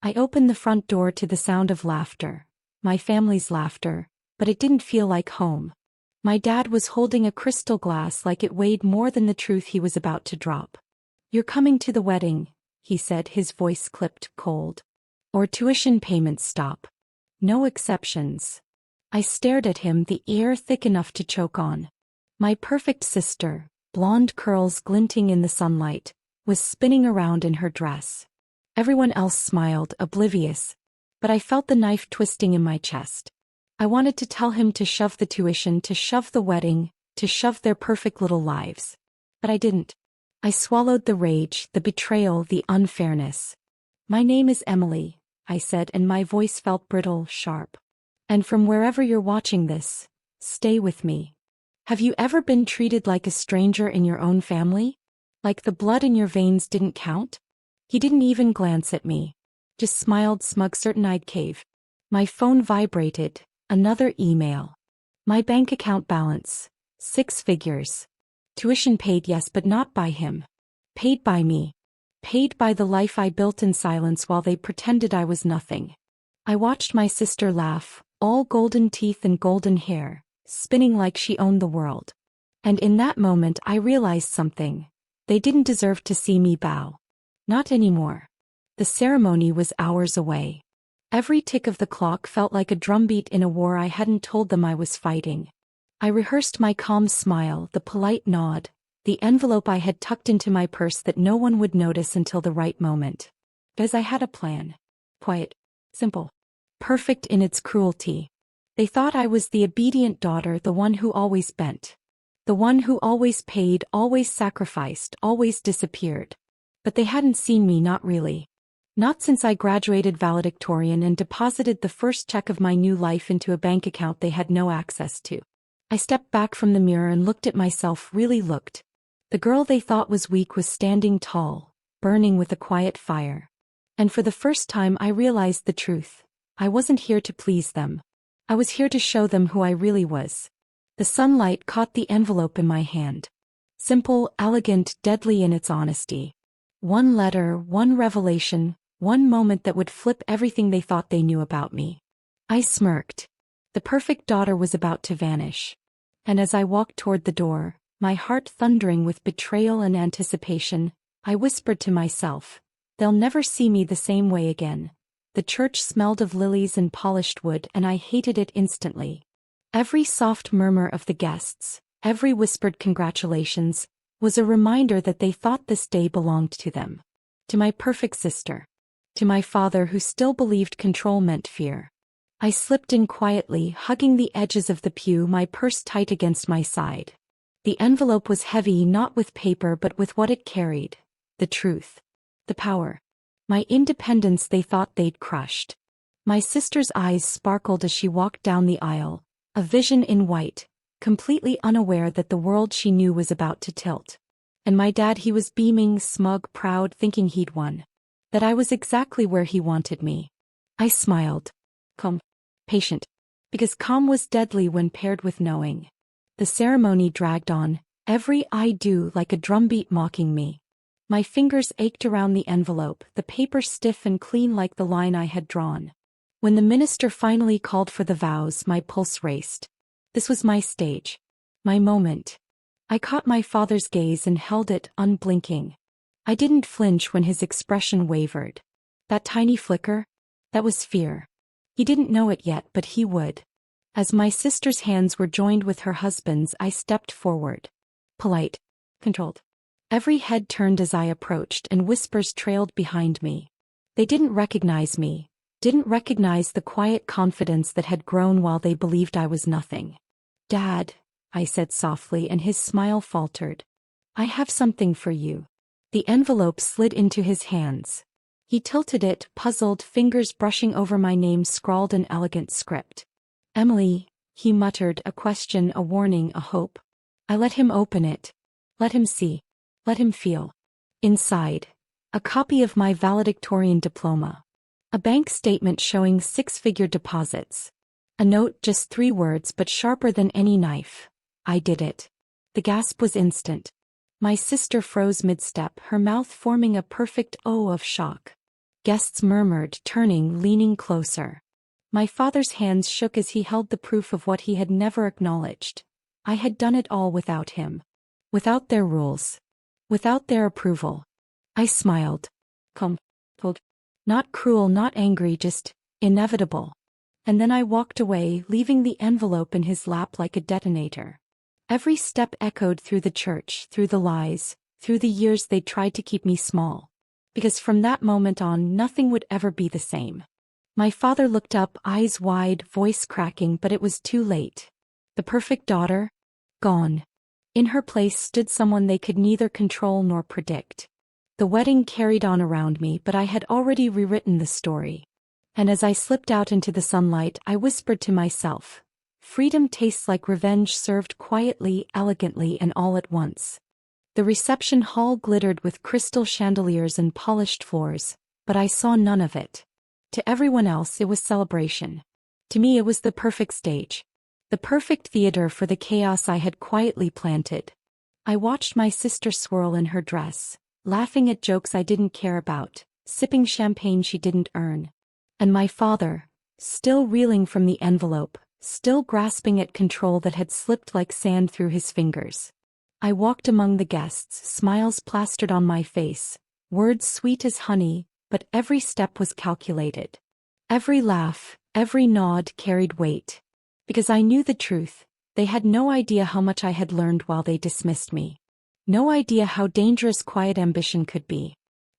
I opened the front door to the sound of laughter, my family's laughter, but it didn't feel like home. My dad was holding a crystal glass like it weighed more than the truth he was about to drop. "You're coming to the wedding," he said, his voice clipped cold. "Or tuition payments stop. No exceptions." I stared at him, the air thick enough to choke on. My perfect sister, blonde curls glinting in the sunlight, was spinning around in her dress. Everyone else smiled, oblivious, but I felt the knife twisting in my chest. I wanted to tell him to shove the tuition, to shove the wedding, to shove their perfect little lives. But I didn't. I swallowed the rage, the betrayal, the unfairness. "My name is Emily," I said, and my voice felt brittle, sharp. "And from wherever you're watching this, stay with me. Have you ever been treated like a stranger in your own family? Like the blood in your veins didn't count?" He didn't even glance at me. Just smiled, smug, certain I'd cave. My phone vibrated. Another email. My bank account balance. 6 figures. Tuition paid, yes, but not by him. Paid by me. Paid by the life I built in silence while they pretended I was nothing. I watched my sister laugh, all golden teeth and golden hair, spinning like she owned the world. And in that moment I realized something. They didn't deserve to see me bow. Not anymore. The ceremony was hours away. Every tick of the clock felt like a drumbeat in a war I hadn't told them I was fighting. I rehearsed my calm smile, the polite nod, the envelope I had tucked into my purse that no one would notice until the right moment. Because I had a plan. Quiet. Simple. Perfect in its cruelty. They thought I was the obedient daughter, the one who always bent. The one who always paid, always sacrificed, always disappeared. But they hadn't seen me, not really. Not since I graduated valedictorian and deposited the first check of my new life into a bank account they had no access to. I stepped back from the mirror and looked at myself, really looked. The girl they thought was weak was standing tall, burning with a quiet fire. And for the first time I realized the truth. I wasn't here to please them. I was here to show them who I really was. The sunlight caught the envelope in my hand. Simple, elegant, deadly in its honesty. One letter, one revelation, one moment that would flip everything they thought they knew about me. I smirked. The perfect daughter was about to vanish. And as I walked toward the door, my heart thundering with betrayal and anticipation, I whispered to myself, "They'll never see me the same way again." The church smelled of lilies and polished wood, and I hated it instantly. Every soft murmur of the guests, every whispered congratulations, was a reminder that they thought this day belonged to them. To my perfect sister. To my father who still believed control meant fear. I slipped in quietly, hugging the edges of the pew, my purse tight against my side. The envelope was heavy, not with paper but with what it carried. The truth. The power. My independence they thought they'd crushed. My sister's eyes sparkled as she walked down the aisle, a vision in white, completely unaware that the world she knew was about to tilt. And my dad, he was beaming, smug, proud, thinking he'd won. That I was exactly where he wanted me. I smiled. Calm. Patient. Because calm was deadly when paired with knowing. The ceremony dragged on, every I do like a drumbeat mocking me. My fingers ached around the envelope, the paper stiff and clean like the line I had drawn. When the minister finally called for the vows, my pulse raced. This was my stage. My moment. I caught my father's gaze and held it, unblinking. I didn't flinch when his expression wavered. That tiny flicker? That was fear. He didn't know it yet, but he would. As my sister's hands were joined with her husband's, I stepped forward. Polite. Controlled. Every head turned as I approached, and whispers trailed behind me. They didn't recognize me, didn't recognize the quiet confidence that had grown while they believed I was nothing. "Dad," I said softly, and his smile faltered. "I have something for you." The envelope slid into his hands. He tilted it, puzzled, fingers brushing over my name scrawled in elegant script. "Emily," he muttered, a question, a warning, a hope. I let him open it. Let him see. Let him feel. Inside, a copy of my valedictorian diploma. A bank statement showing 6-figure deposits. A note, just 3 words, but sharper than any knife. I did it. The gasp was instant. My sister froze mid-step, her mouth forming a perfect O of shock. Guests murmured, turning, leaning closer. My father's hands shook as he held the proof of what he had never acknowledged. I had done it all without him. Without their rules. Without their approval. I smiled. Cold. Not cruel, not angry, just inevitable. And then I walked away, leaving the envelope in his lap like a detonator. Every step echoed through the church, through the lies, through the years they tried to keep me small. Because from that moment on, nothing would ever be the same. My father looked up, eyes wide, voice cracking, but it was too late. The perfect daughter? Gone. In her place stood someone they could neither control nor predict. The wedding carried on around me, but I had already rewritten the story. And as I slipped out into the sunlight, I whispered to myself, freedom tastes like revenge served quietly, elegantly, and all at once. The reception hall glittered with crystal chandeliers and polished floors, but I saw none of it. To everyone else it was celebration. To me it was the perfect stage. The perfect theater for the chaos I had quietly planted. I watched my sister swirl in her dress, laughing at jokes I didn't care about, sipping champagne she didn't earn. And my father, still reeling from the envelope, still grasping at control that had slipped like sand through his fingers. I walked among the guests, smiles plastered on my face, words sweet as honey, but every step was calculated. Every laugh, every nod carried weight. Because I knew the truth, they had no idea how much I had learned while they dismissed me. No idea how dangerous quiet ambition could be.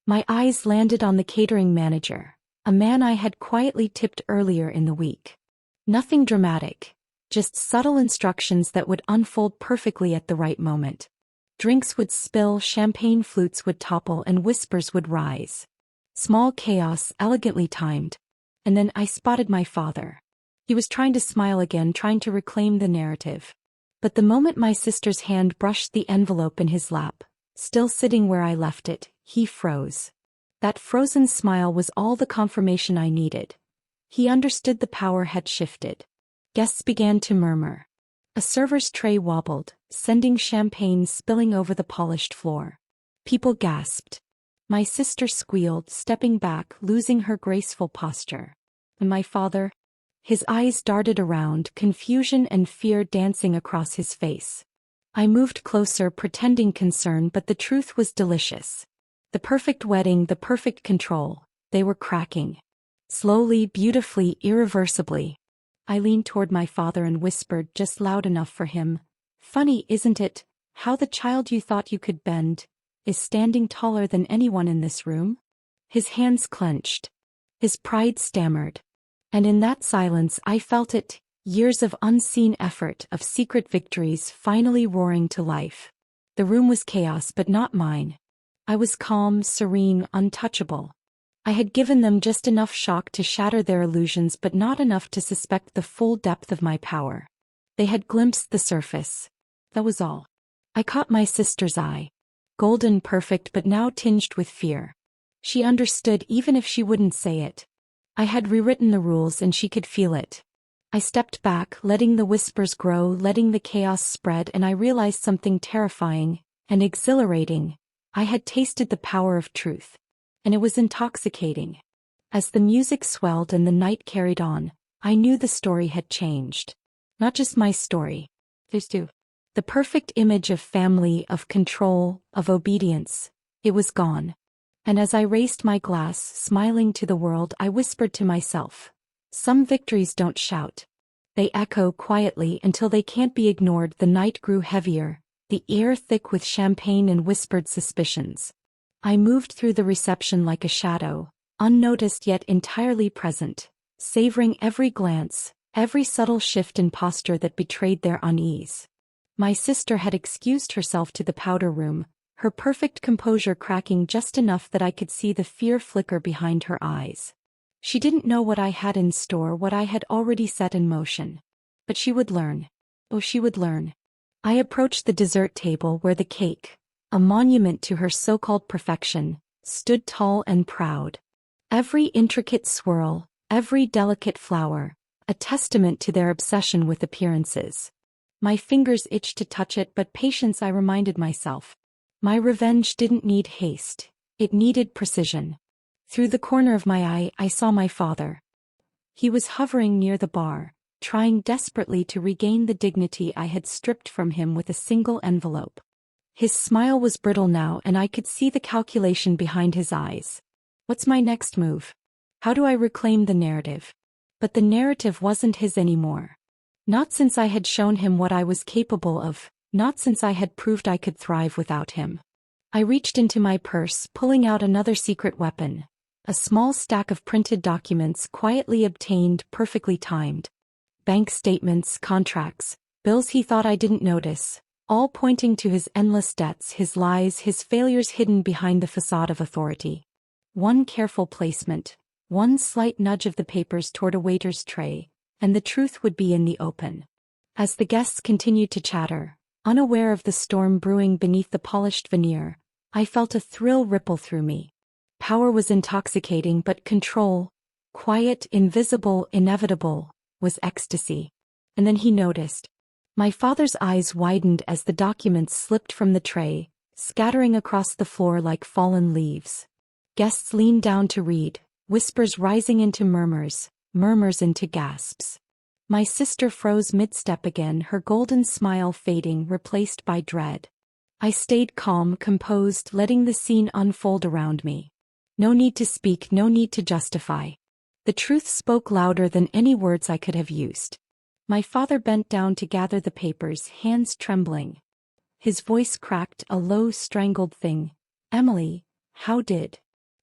My eyes landed on the catering manager, a man I had quietly tipped earlier in the week. Nothing dramatic, just subtle instructions that would unfold perfectly at the right moment. Drinks would spill, champagne flutes would topple, and whispers would rise. Small chaos, elegantly timed. And then I spotted my father. He was trying to smile again, trying to reclaim the narrative. But the moment my sister's hand brushed the envelope in his lap, still sitting where I left it, he froze. That frozen smile was all the confirmation I needed. He understood the power had shifted. Guests began to murmur. A server's tray wobbled, sending champagne spilling over the polished floor. People gasped. My sister squealed, stepping back, losing her graceful posture. And my father? His eyes darted around, confusion and fear dancing across his face. I moved closer, pretending concern, but the truth was delicious. The perfect wedding, the perfect control, they were cracking. Slowly, beautifully, irreversibly. I leaned toward my father and whispered, just loud enough for him, "Funny, isn't it, how the child you thought you could bend is standing taller than anyone in this room?" His hands clenched. His pride stammered. And in that silence I felt it, years of unseen effort, of secret victories finally roaring to life. The room was chaos, but not mine. I was calm, serene, untouchable. I had given them just enough shock to shatter their illusions, but not enough to suspect the full depth of my power. They had glimpsed the surface. That was all. I caught my sister's eye. Golden, perfect, but now tinged with fear. She understood even if she wouldn't say it. I had rewritten the rules and she could feel it. I stepped back, letting the whispers grow, letting the chaos spread, and I realized something terrifying and exhilarating. I had tasted the power of truth. And it was intoxicating. As the music swelled and the night carried on, I knew the story had changed. Not just my story. There's two. The perfect image of family, of control, of obedience. It was gone. And as I raised my glass, smiling to the world, I whispered to myself, some victories don't shout. They echo quietly until they can't be ignored. The night grew heavier, the air thick with champagne and whispered suspicions. I moved through the reception like a shadow, unnoticed yet entirely present, savoring every glance, every subtle shift in posture that betrayed their unease. My sister had excused herself to the powder room, her perfect composure cracking just enough that I could see the fear flicker behind her eyes. She didn't know what I had in store, what I had already set in motion. But she would learn. Oh, she would learn. I approached the dessert table where the cake, a monument to her so-called perfection, stood tall and proud. Every intricate swirl, every delicate flower, a testament to their obsession with appearances. My fingers itched to touch it, but patience, I reminded myself. My revenge didn't need haste. It needed precision. Through the corner of my eye, I saw my father. He was hovering near the bar, trying desperately to regain the dignity I had stripped from him with a single envelope. His smile was brittle now, and I could see the calculation behind his eyes. What's my next move? How do I reclaim the narrative? But the narrative wasn't his anymore. Not since I had shown him what I was capable of, not since I had proved I could thrive without him. I reached into my purse, pulling out another secret weapon. A small stack of printed documents quietly obtained, perfectly timed. Bank statements, contracts, bills he thought I didn't notice, all pointing to his endless debts, his lies, his failures hidden behind the facade of authority. One careful placement, one slight nudge of the papers toward a waiter's tray, and the truth would be in the open. As the guests continued to chatter, unaware of the storm brewing beneath the polished veneer, I felt a thrill ripple through me. Power was intoxicating, but control, quiet, invisible, inevitable, was ecstasy. And then he noticed. My father's eyes widened as the documents slipped from the tray, scattering across the floor like fallen leaves. Guests leaned down to read, whispers rising into murmurs, murmurs into gasps. My sister froze mid-step again, her golden smile fading, replaced by dread. I stayed calm, composed, letting the scene unfold around me. No need to speak, no need to justify. The truth spoke louder than any words I could have used. My father bent down to gather the papers, hands trembling. His voice cracked, a low, strangled thing. "Emily, how did?"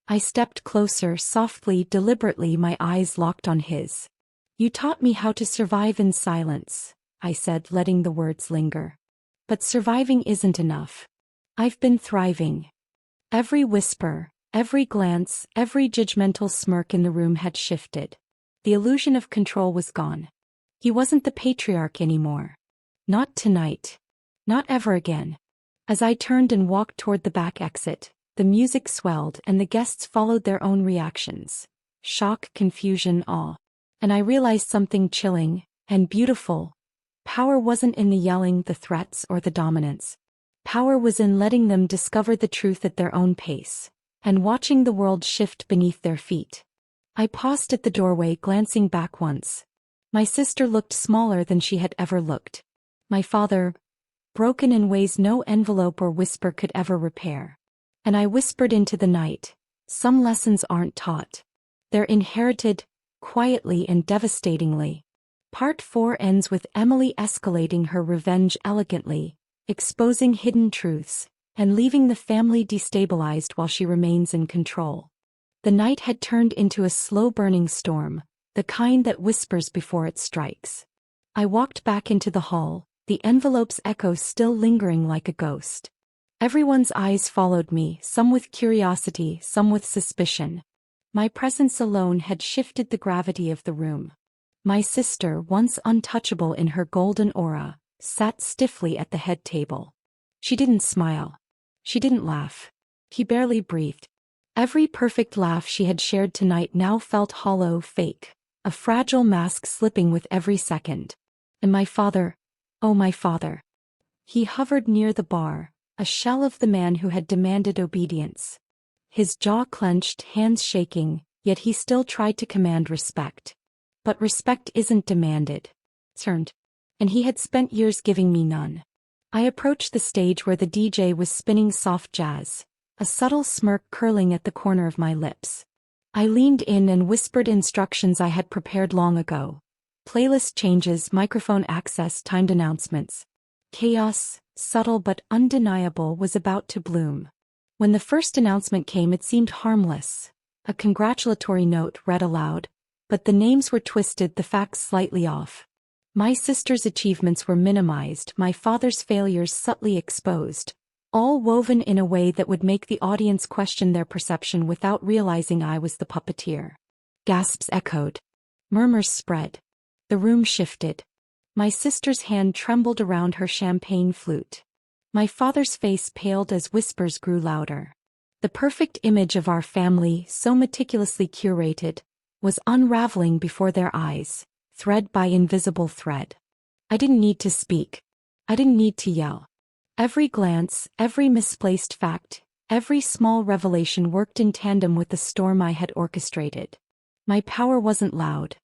I stepped closer, softly, deliberately, my eyes locked on his. "You taught me how to survive in silence," I said, letting the words linger. "But surviving isn't enough. I've been thriving." Every whisper, every glance, every judgmental smirk in the room had shifted. The illusion of control was gone. He wasn't the patriarch anymore. Not tonight. Not ever again. As I turned and walked toward the back exit, the music swelled and the guests followed their own reactions. Shock, confusion, awe. And I realized something chilling and beautiful. Power wasn't in the yelling, the threats, or the dominance. Power was in letting them discover the truth at their own pace, and watching the world shift beneath their feet. I paused at the doorway, glancing back once. My sister looked smaller than she had ever looked. My father, broken in ways no envelope or whisper could ever repair. And I whispered into the night, "Some lessons aren't taught. They're inherited, quietly and devastatingly." Part 4 ends with Emily escalating her revenge elegantly, exposing hidden truths, and leaving the family destabilized while she remains in control. The night had turned into a slow-burning storm, the kind that whispers before it strikes. I walked back into the hall, the envelope's echo still lingering like a ghost. Everyone's eyes followed me, some with curiosity, some with suspicion. My presence alone had shifted the gravity of the room. My sister, once untouchable in her golden aura, sat stiffly at the head table. She didn't smile. She didn't laugh. He barely breathed. Every perfect laugh she had shared tonight now felt hollow, fake, a fragile mask slipping with every second. And my father, oh my father. He hovered near the bar, a shell of the man who had demanded obedience. His jaw clenched, hands shaking, yet he still tried to command respect. But respect isn't demanded. It's earned. And he had spent years giving me none. I approached the stage where the DJ was spinning soft jazz, a subtle smirk curling at the corner of my lips. I leaned in and whispered instructions I had prepared long ago. Playlist changes, microphone access, timed announcements. Chaos, subtle but undeniable, was about to bloom. When the first announcement came, it seemed harmless. A congratulatory note read aloud, but the names were twisted, the facts slightly off. My sister's achievements were minimized, my father's failures subtly exposed, all woven in a way that would make the audience question their perception without realizing I was the puppeteer. Gasps echoed. Murmurs spread. The room shifted. My sister's hand trembled around her champagne flute. My father's face paled as whispers grew louder. The perfect image of our family, so meticulously curated, was unraveling before their eyes, thread by invisible thread. I didn't need to speak. I didn't need to yell. Every glance, every misplaced fact, Every small revelation worked in tandem with the storm I had orchestrated. My power wasn't loud.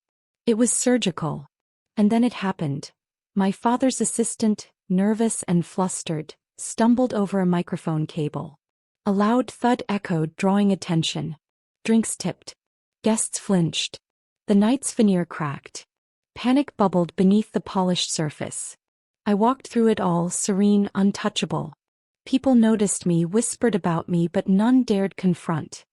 It was surgical. And then it happened. My father's assistant, nervous and flustered, stumbled over a microphone cable. A loud thud echoed, drawing attention. Drinks tipped. Guests flinched. The night's veneer cracked. Panic bubbled beneath the polished surface. I walked through it all, serene, untouchable. People noticed me, whispered about me, but none dared confront.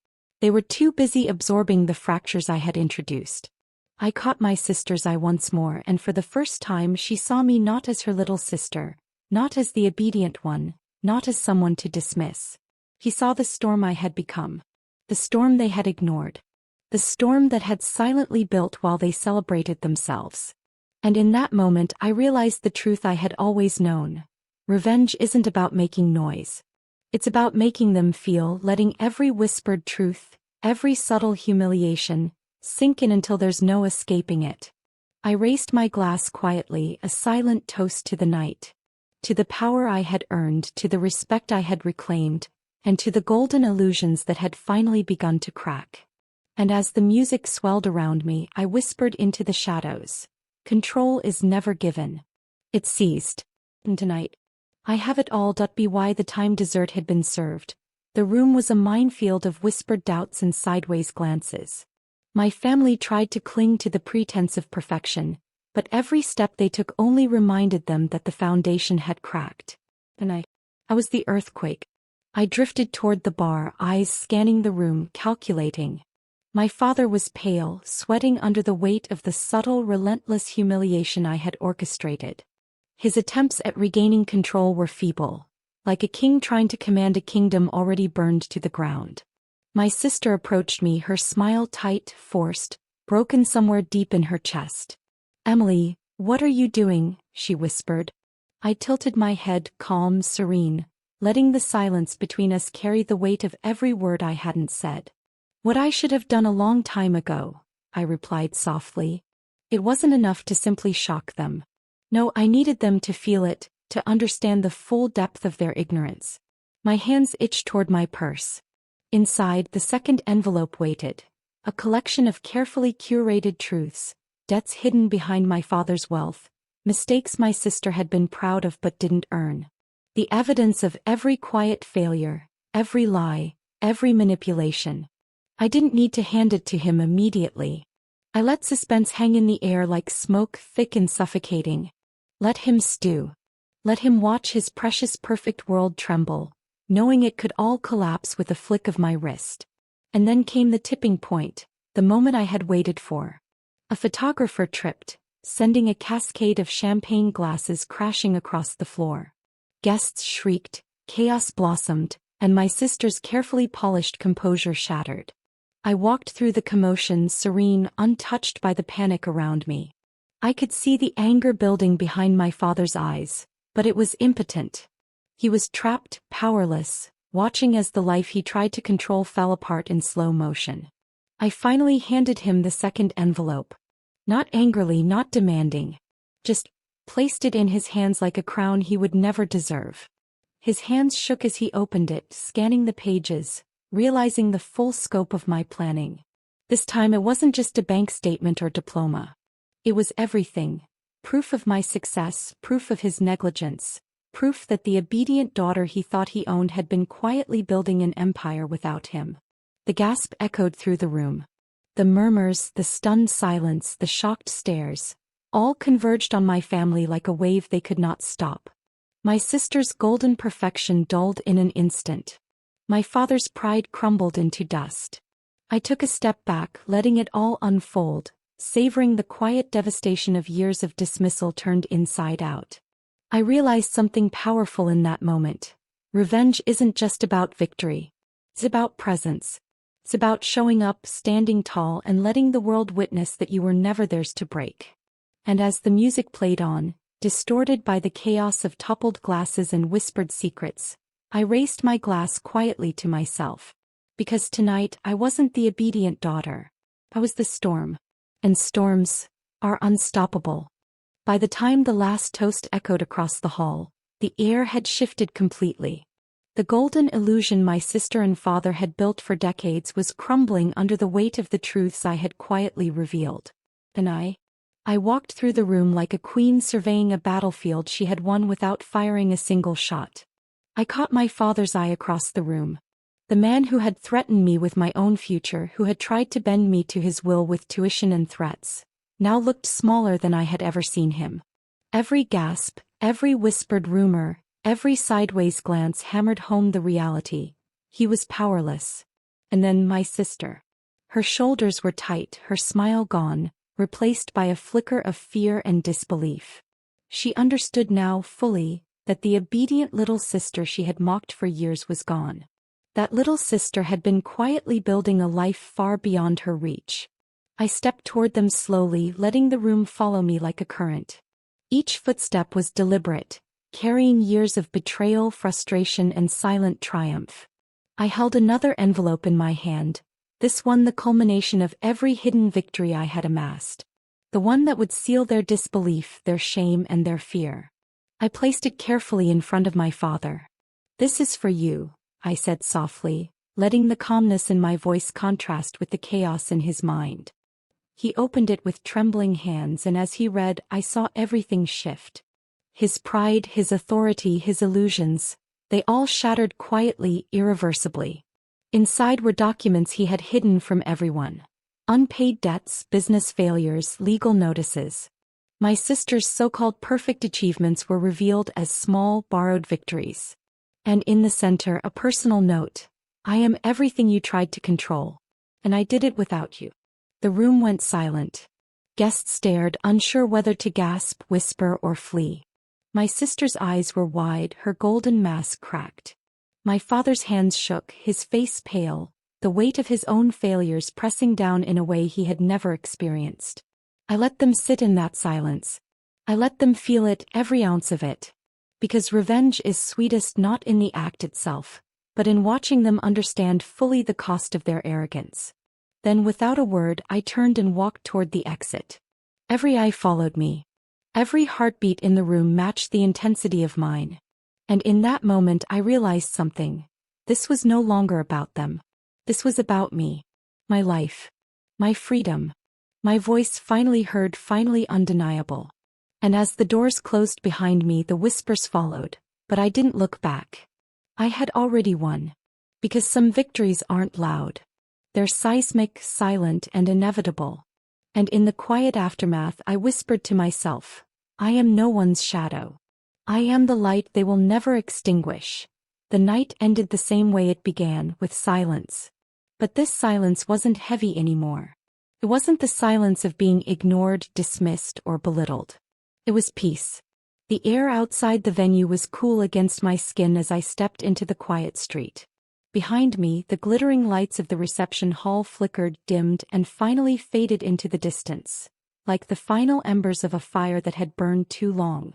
They were too busy absorbing the fractures I had introduced. I caught my sister's eye once more, and for the first time she saw me not as her little sister, not as the obedient one, not as someone to dismiss. He saw the storm I had become. The storm they had ignored. The storm that had silently built while they celebrated themselves. And in that moment I realized the truth I had always known. Revenge isn't about making noise. It's about making them feel, letting every whispered truth, every subtle humiliation, sink in until there's no escaping it. I raised my glass quietly, a silent toast to the night. To the power I had earned, to the respect I had reclaimed, and to the golden illusions that had finally begun to crack. And as the music swelled around me, I whispered into the shadows. Control is never given. It's seized. And tonight, I have it all. By the time dessert had been served, the room was a minefield of whispered doubts and sideways glances. My family tried to cling to the pretense of perfection, but every step they took only reminded them that the foundation had cracked. And I was the earthquake. I drifted toward the bar, eyes scanning the room, calculating. My father was pale, sweating under the weight of the subtle, relentless humiliation I had orchestrated. His attempts at regaining control were feeble, like a king trying to command a kingdom already burned to the ground. My sister approached me, her smile tight, forced, broken somewhere deep in her chest. "Emily, what are you doing?" she whispered. I tilted my head, calm, serene, letting the silence between us carry the weight of every word I hadn't said. "What I should have done a long time ago," I replied softly. It wasn't enough to simply shock them. No, I needed them to feel it, to understand the full depth of their ignorance. My hands itched toward my purse. Inside, the second envelope waited. A collection of carefully curated truths, debts hidden behind my father's wealth, mistakes my sister had been proud of but didn't earn. The evidence of every quiet failure, every lie, every manipulation. I didn't need to hand it to him immediately. I let suspense hang in the air like smoke, thick and suffocating. Let him stew. Let him watch his precious perfect world tremble, knowing it could all collapse with a flick of my wrist. And then came the tipping point, the moment I had waited for. A photographer tripped, sending a cascade of champagne glasses crashing across the floor. Guests shrieked, chaos blossomed, and my sister's carefully polished composure shattered. I walked through the commotion, serene, untouched by the panic around me. I could see the anger building behind my father's eyes, but it was impotent. He was trapped, powerless, watching as the life he tried to control fell apart in slow motion. I finally handed him the second envelope. Not angrily, not demanding. Just placed it in his hands like a crown he would never deserve. His hands shook as he opened it, scanning the pages, realizing the full scope of my planning. This time it wasn't just a bank statement or diploma. It was everything. Proof of my success, proof of his negligence, proof that the obedient daughter he thought he owned had been quietly building an empire without him. The gasp echoed through the room. The murmurs, the stunned silence, the shocked stares, all converged on my family like a wave they could not stop. My sister's golden perfection dulled in an instant. My father's pride crumbled into dust. I took a step back, letting it all unfold, savoring the quiet devastation of years of dismissal turned inside out. I realized something powerful in that moment. Revenge isn't just about victory. It's about presence. It's about showing up, standing tall, and letting the world witness that you were never theirs to break. And as the music played on, distorted by the chaos of toppled glasses and whispered secrets, I raised my glass quietly to myself. Because tonight I wasn't the obedient daughter. I was the storm. And storms are unstoppable. By the time the last toast echoed across the hall, the air had shifted completely. The golden illusion my sister and father had built for decades was crumbling under the weight of the truths I had quietly revealed. And I walked through the room like a queen surveying a battlefield she had won without firing a single shot. I caught my father's eye across the room. The man who had threatened me with my own future, who had tried to bend me to his will with tuition and threats, now looked smaller than I had ever seen him. Every gasp, every whispered rumor, every sideways glance hammered home the reality. He was powerless. And then my sister. Her shoulders were tight, her smile gone, replaced by a flicker of fear and disbelief. She understood now fully that the obedient little sister she had mocked for years was gone. That little sister had been quietly building a life far beyond her reach. I stepped toward them slowly, letting the room follow me like a current. Each footstep was deliberate, carrying years of betrayal, frustration, and silent triumph. I held another envelope in my hand, this one the culmination of every hidden victory I had amassed. The one that would seal their disbelief, their shame, and their fear. I placed it carefully in front of my father. "This is for you," I said softly, letting the calmness in my voice contrast with the chaos in his mind. He opened it with trembling hands, and as he read, I saw everything shift. His pride, his authority, his illusions, they all shattered quietly, irreversibly. Inside were documents he had hidden from everyone. Unpaid debts, business failures, legal notices. My sister's so-called perfect achievements were revealed as small, borrowed victories. And in the center, a personal note. "I am everything you tried to control. And I did it without you." The room went silent. Guests stared, unsure whether to gasp, whisper, or flee. My sister's eyes were wide, her golden mask cracked. My father's hands shook, his face pale, the weight of his own failures pressing down in a way he had never experienced. I let them sit in that silence. I let them feel it, every ounce of it. Because revenge is sweetest not in the act itself, but in watching them understand fully the cost of their arrogance. Then without a word I turned and walked toward the exit. Every eye followed me. Every heartbeat in the room matched the intensity of mine. And in that moment I realized something. This was no longer about them. This was about me. My life. My freedom. My voice finally heard, finally undeniable. And as the doors closed behind me, the whispers followed, but I didn't look back. I had already won. Because some victories aren't loud. They're seismic, silent, and inevitable. And in the quiet aftermath I whispered to myself, I am no one's shadow. I am the light they will never extinguish. The night ended the same way it began, with silence. But this silence wasn't heavy anymore. It wasn't the silence of being ignored, dismissed, or belittled. It was peace. The air outside the venue was cool against my skin as I stepped into the quiet street. Behind me, the glittering lights of the reception hall flickered, dimmed, and finally faded into the distance, like the final embers of a fire that had burned too long.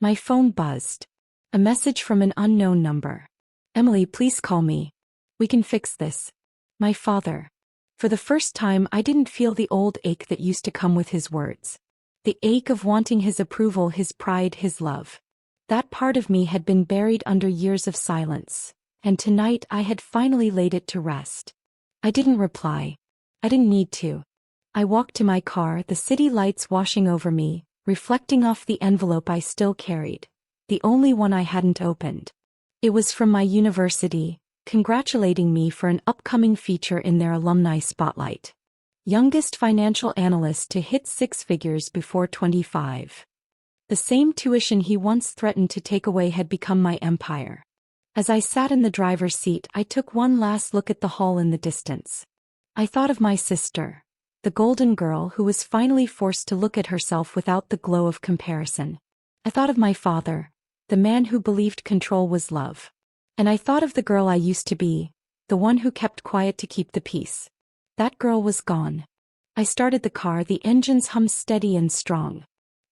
My phone buzzed. A message from an unknown number. "Emily, please call me. We can fix this." My father. For the first time I didn't feel the old ache that used to come with his words. The ache of wanting his approval, his pride, his love. That part of me had been buried under years of silence, and tonight I had finally laid it to rest. I didn't reply. I didn't need to. I walked to my car, the city lights washing over me, reflecting off the envelope I still carried, the only one I hadn't opened. It was from my university, congratulating me for an upcoming feature in their alumni spotlight. Youngest financial analyst to hit six figures before 25. The same tuition he once threatened to take away had become my empire. As I sat in the driver's seat, I took one last look at the hall in the distance. I thought of my sister, the golden girl who was finally forced to look at herself without the glow of comparison. I thought of my father, the man who believed control was love. And I thought of the girl I used to be, the one who kept quiet to keep the peace. That girl was gone. I started the car, the engines hummed steady and strong.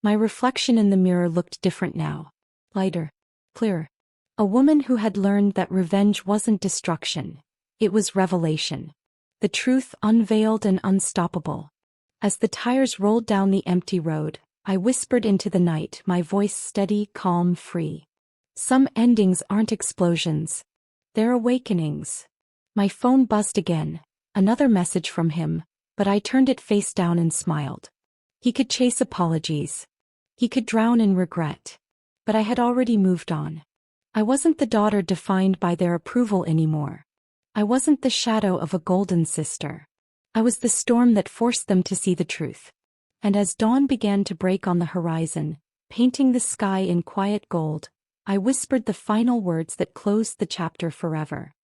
My reflection in the mirror looked different now. Lighter. Clearer. A woman who had learned that revenge wasn't destruction. It was revelation. The truth unveiled and unstoppable. As the tires rolled down the empty road, I whispered into the night, my voice steady, calm, free. Some endings aren't explosions. Their awakenings. My phone buzzed again, another message from him, but I turned it face down and smiled. He could chase apologies. He could drown in regret. But I had already moved on. I wasn't the daughter defined by their approval anymore. I wasn't the shadow of a golden sister. I was the storm that forced them to see the truth. And as dawn began to break on the horizon, painting the sky in quiet gold, I whispered the final words that closed the chapter forever.